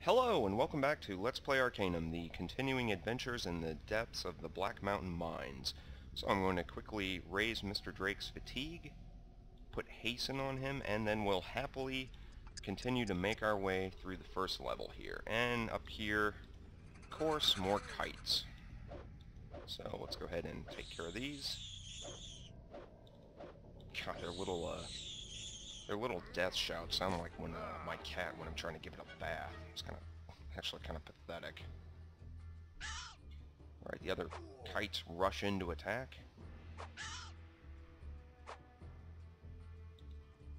Hello and welcome back to Let's Play Arcanum, the continuing adventures in the depths of the Black Mountain Mines. So I'm going to quickly raise Mr. Drake's fatigue, put hasten on him, and then we'll happily continue to make our way through the first level here. And up here, of course, more kites. So let's go ahead and take care of these. God, their little death shouts sound like when my cat when I'm trying to give it a bath. It's actually kind of pathetic. Alright, the other kites rush in to attack.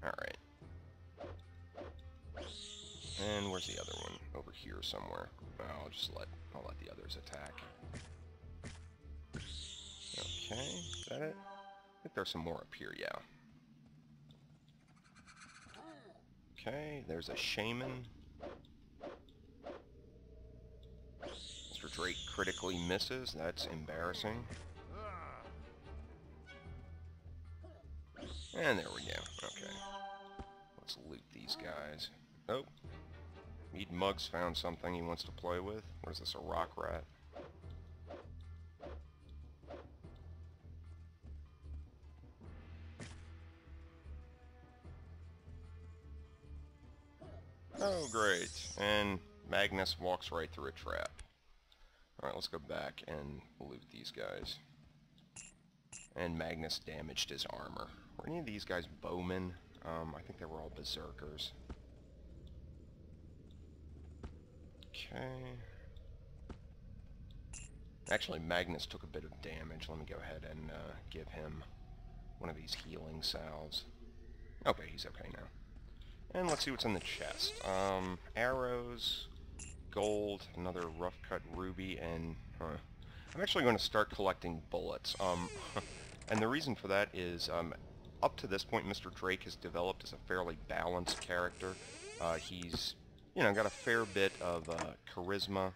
Alright. And where's the other one? Over here somewhere. I'll let the others attack. Okay, is that it? I think there's some more up here, yeah. Okay, there's a shaman. Mr. Drake critically misses. That's embarrassing. And there we go. Okay. Let's loot these guys. Oh. Mead Mug's found something he wants to play with. What is this, a rock rat? Oh, great. And Magnus walks right through a trap. Alright, let's go back and loot these guys. And Magnus damaged his armor. Were any of these guys bowmen? I think they were all berserkers. Okay. Actually, Magnus took a bit of damage. Let me go ahead and give him one of these healing salves. Okay, he's okay now. And let's see what's in the chest. Arrows, gold, another rough-cut ruby, and... I'm actually going to start collecting bullets. And the reason for that is, up to this point, Mr. Drake has developed as a fairly balanced character. He's, got a fair bit of charisma.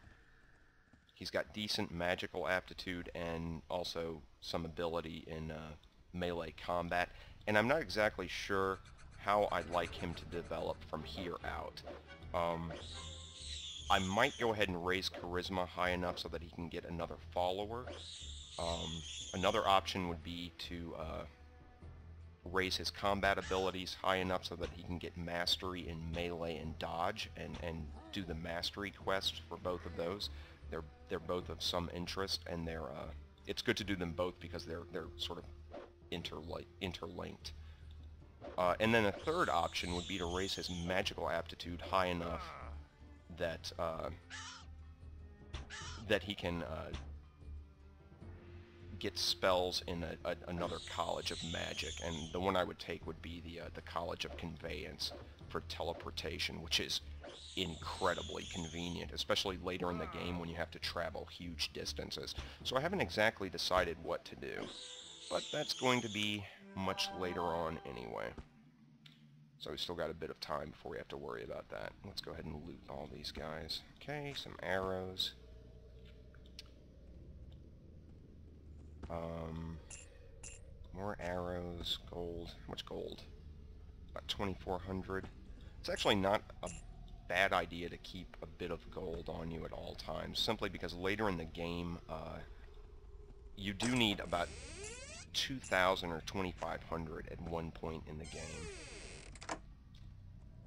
He's got decent magical aptitude and also some ability in melee combat. And I'm not exactly sure how I'd like him to develop from here out. I might go ahead and raise charisma high enough so that he can get another follower. Another option would be to raise his combat abilities high enough so that he can get mastery in melee and dodge, and do the mastery quest for both of those. They're both of some interest, and it's good to do them both because they're sort of interlinked. And then a third option would be to raise his magical aptitude high enough that that he can get spells in another college of magic, and the one I would take would be the College of Conveyance for teleportation, which is incredibly convenient, especially later in the game when you have to travel huge distances. So I haven't exactly decided what to do, but that's going to be much later on anyway. So we still got a bit of time before we have to worry about that. Let's go ahead and loot all these guys. Okay, some arrows. More arrows, gold. How much gold? About 2,400. It's actually not a bad idea to keep a bit of gold on you at all times, simply because later in the game, you do need about 2,000 or 2,500 at one point in the game.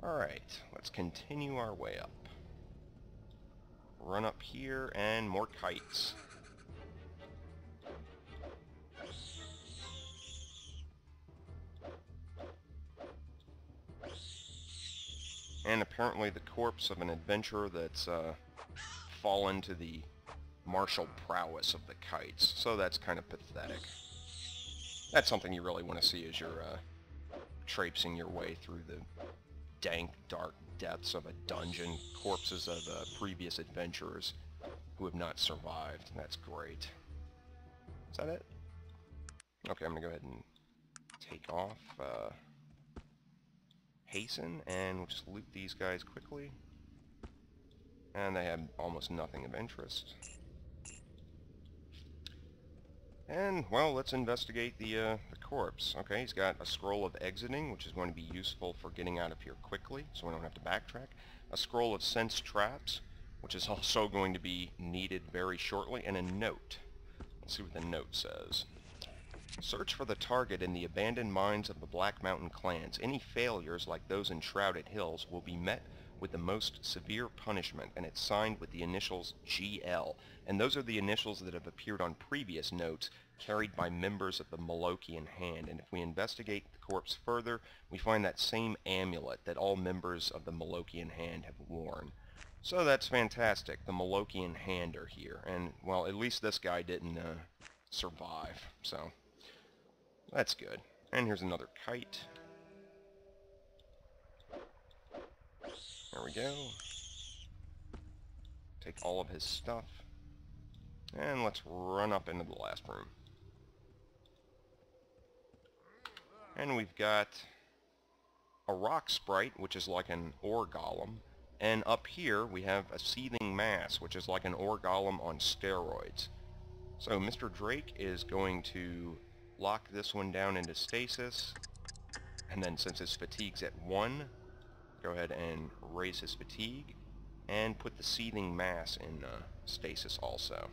Alright, let's continue our way up. Run up here, and more kites. And apparently the corpse of an adventurer that's fallen to the martial prowess of the kites. So that's kind of pathetic. That's something you really want to see as you're traipsing your way through the dank, dark depths of a dungeon. Corpses of previous adventurers who have not survived. That's great. Is that it? Okay, I'm going to go ahead and take off. Hasten, and we'll just loot these guys quickly. And they have almost nothing of interest. And, well, let's investigate the corpse. Okay, he's got a scroll of exiting, which is going to be useful for getting out of here quickly, so we don't have to backtrack. A scroll of sense traps, which is also going to be needed very shortly, and a note. Let's see what the note says. Search for the target in the abandoned mines of the Black Mountain clans. Any failures like those in Shrouded Hills will be met with the most severe punishment, and it's signed with the initials GL. And those are the initials that have appeared on previous notes carried by members of the Malokian Hand. And if we investigate the corpse further, we find that same amulet that all members of the Malokian Hand have worn. So that's fantastic. The Malokian Hand are here. And, well, at least this guy didn't survive. So that's good. And here's another kite. There we go. Take all of his stuff. And let's run up into the last room. And we've got a rock sprite, which is like an ore golem. And up here we have a seething mass, which is like an ore golem on steroids. So Mr. Drake is going to lock this one down into stasis. And then since his fatigue's at 1, go ahead and raise his fatigue, and put the seething mass in stasis also.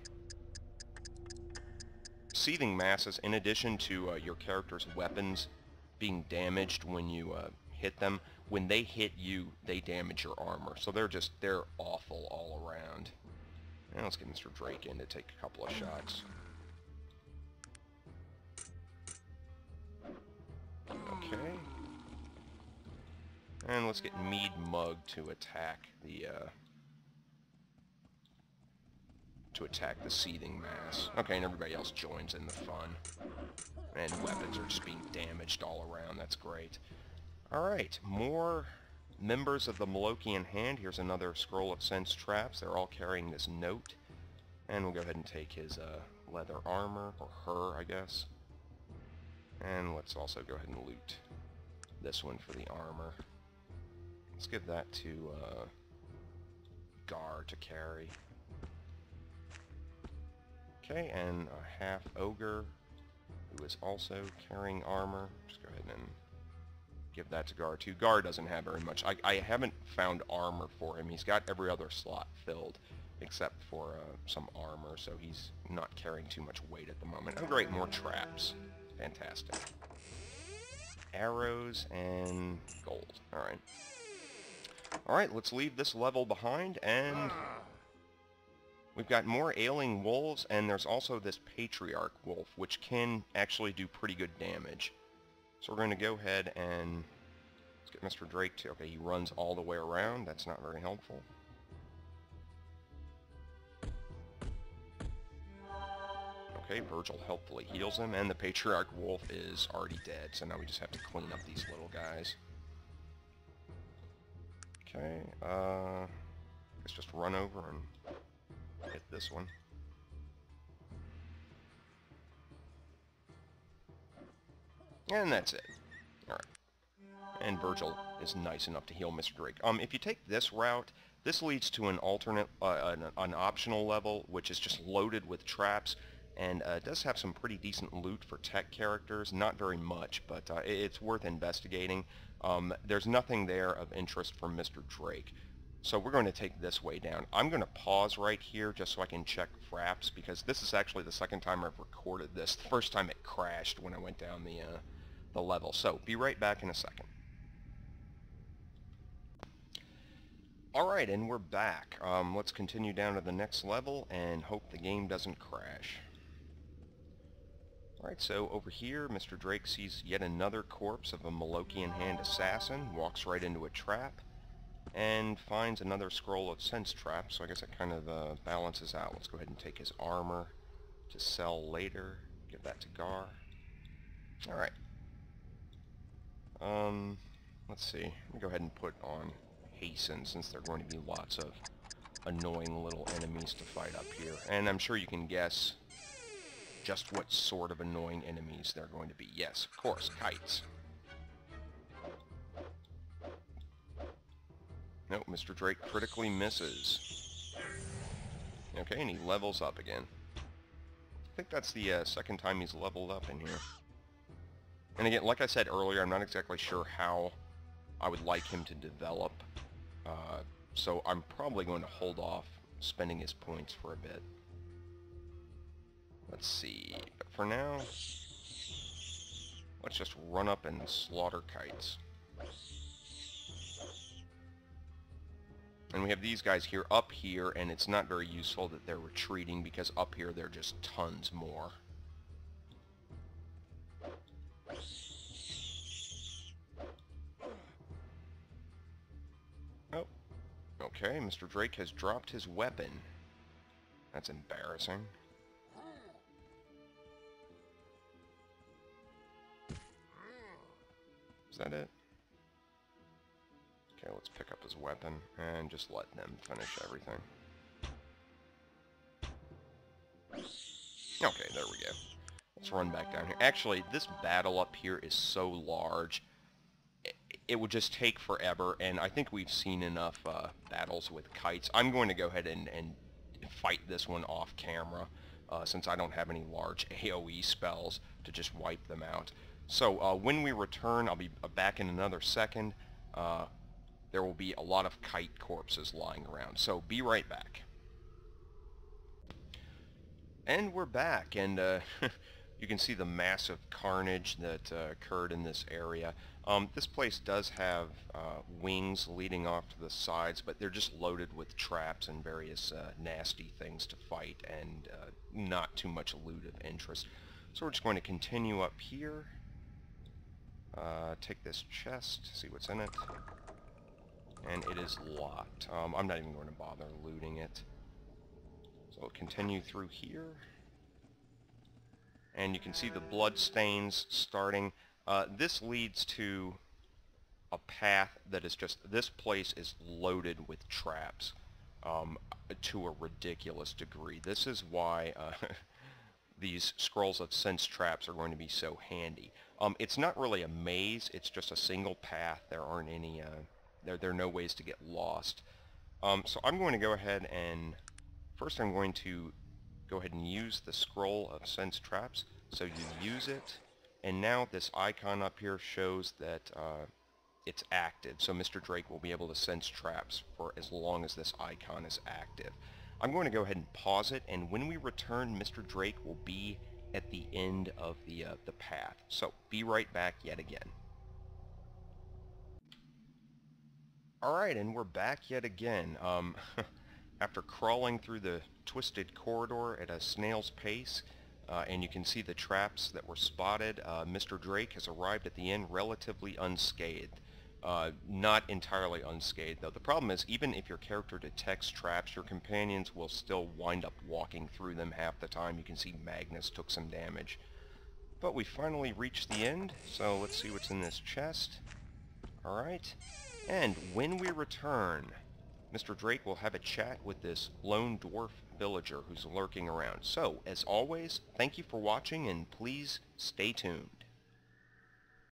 Seething masses, in addition to your character's weapons being damaged when you hit them, when they hit you, they damage your armor. So they're awful all around. And let's get Mr. Drake in to take a couple of shots. Okay. And let's get Mead Mug to attack the seething mass. Okay, and everybody else joins in the fun. And weapons are just being damaged all around. That's great. Alright, more members of the Malokian Hand. Here's another scroll of sense traps. They're all carrying this note. And we'll go ahead and take his leather armor, or her, I guess. And let's also go ahead and loot this one for the armor. Let's give that to Gar to carry. Okay, and a half ogre who is also carrying armor. Just go ahead and give that to Gar too. Gar doesn't have very much. I haven't found armor for him. He's got every other slot filled except for some armor, so he's not carrying too much weight at the moment. Oh great, more traps. Fantastic. Arrows and gold. Alright. Alright, let's leave this level behind, and we've got more ailing wolves, and there's also this patriarch wolf, which can actually do pretty good damage. So we're going to go ahead and let's get Mr. Drake to... Okay, he runs all the way around. That's not very helpful. Okay, Virgil helpfully heals him, and the patriarch wolf is already dead, so now we just have to clean up these little guys. Okay, let's just run over and hit this one. And that's it. Alright. And Virgil is nice enough to heal Mr. Drake. If you take this route, this leads to an alternate, an optional level, which is just loaded with traps, and it does have some pretty decent loot for tech characters. Not very much, but it's worth investigating. There's nothing there of interest for Mr. Drake. So we're going to take this way down. I'm going to pause right here just so I can check fraps, because this is actually the second time I've recorded this. The first time it crashed when I went down the level. So, be right back in a second. Alright, and we're back. Let's continue down to the next level and hope the game doesn't crash. Alright, so over here, Mr. Drake sees yet another corpse of a Malokian Hand assassin, walks right into a trap, and finds another scroll of sense traps, so I guess it kind of balances out. Let's go ahead and take his armor to sell later. Give that to Gar. Alright. Let's see. Let me go ahead and put on Hasten, since there are going to be lots of annoying little enemies to fight up here. And I'm sure you can guess just what sort of annoying enemies they're going to be. Yes, of course, kites. Nope, Mr. Drake critically misses. Okay, and he levels up again. think that's the second time he's leveled up in here. And again, like I said earlier, I'm not exactly sure how I would like him to develop. So I'm probably going to hold off spending his points for a bit. Let's see. But for now, let's just run up and slaughter kites. And we have these guys here up here, and it's not very useful that they're retreating because up here they're just tons more. Oh, okay, Mr. Drake has dropped his weapon. That's embarrassing. Is that it? Okay, let's pick up his weapon and just let them finish everything. Okay, there we go. Let's run back down here. Actually, this battle up here is so large, it would just take forever, and I think we've seen enough battles with kites. I'm going to go ahead and fight this one off camera, since I don't have any large AoE spells to just wipe them out. So when we return, I'll be back in another second. There will be a lot of kite corpses lying around, so be right back. And we're back, and you can see the massive carnage that occurred in this area. This place does have wings leading off to the sides, but they're just loaded with traps and various nasty things to fight, and not too much loot of interest. So we're just going to continue up here. Take this chest, see what's in it. And it is locked. I'm not even going to bother looting it. So we'll continue through here. And you can see the blood stains starting. This leads to a path that is just... This place is loaded with traps to a ridiculous degree. This is why these scrolls of sense traps are going to be so handy. It's not really a maze, it's just a single path. There aren't any... There are no ways to get lost. So I'm going to go ahead and... First I'm going to go ahead and use the scroll of sense traps. So you use it, and now this icon up here shows that it's active. So Mr. Drake will be able to sense traps for as long as this icon is active. I'm going to go ahead and pause it, and when we return, Mr. Drake will be at the end of the path. So be right back yet again. Alright, and we're back yet again. After crawling through the twisted corridor at a snail's pace, and you can see the traps that were spotted, Mr. Drake has arrived at the end relatively unscathed. Not entirely unscathed, though. The problem is, even if your character detects traps, your companions will still wind up walking through them half the time. You can see Magnus took some damage. But we finally reached the end, so let's see what's in this chest. Alright. And when we return, Mr. Drake will have a chat with this lone dwarf villager who's lurking around. So, as always, thank you for watching, and please stay tuned.